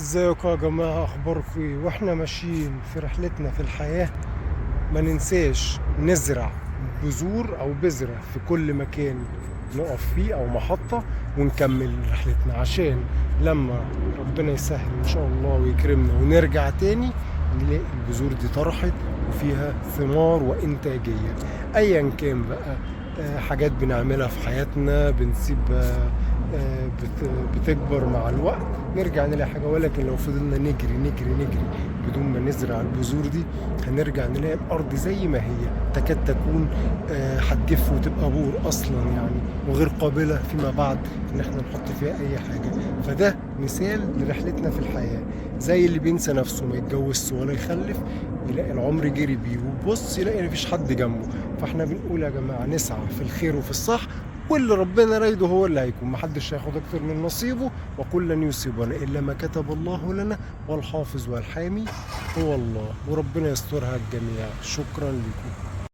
ازيكم يا جماعة، اخباركم ايه؟ واحنا ماشيين في رحلتنا في الحياة ما ننساش نزرع بذور او بذرة في كل مكان نقف فيه او محطة، ونكمل رحلتنا عشان لما ربنا يسهل ان شاء الله ويكرمنا ونرجع تاني نلاقي البذور دي طرحت وفيها ثمار وانتاجية ايا كان بقى. حاجات بنعملها في حياتنا بنسيب بتكبر مع الوقت، نرجع نلاقي حاجة. ولكن لو فضلنا نجري نجري نجري بدون ما نزرع البذور دي، هنرجع نلاقي الأرض زي ما هي تكاد تكون هتجف وتبقى بور أصلا يعني، وغير قابلة فيما بعد إن احنا نحط فيها أي حاجة. فده مثال لرحلتنا في الحياة، زي اللي بينسى نفسه ما يتجوزش ولا يخلف، يلاقي العمر جري بيه وبص يلاقي مفيش حد جنبه. فاحنا بنقول يا جماعة نسعى في الخير وفي الصح، واللي ربنا رايده هو اللي هيكون، محدش هياخد اكتر من نصيبه. وكل لن يصيبنا الا ما كتب الله لنا، والحافظ والحامي هو الله، وربنا يسترها الجميع. شكرا لكم.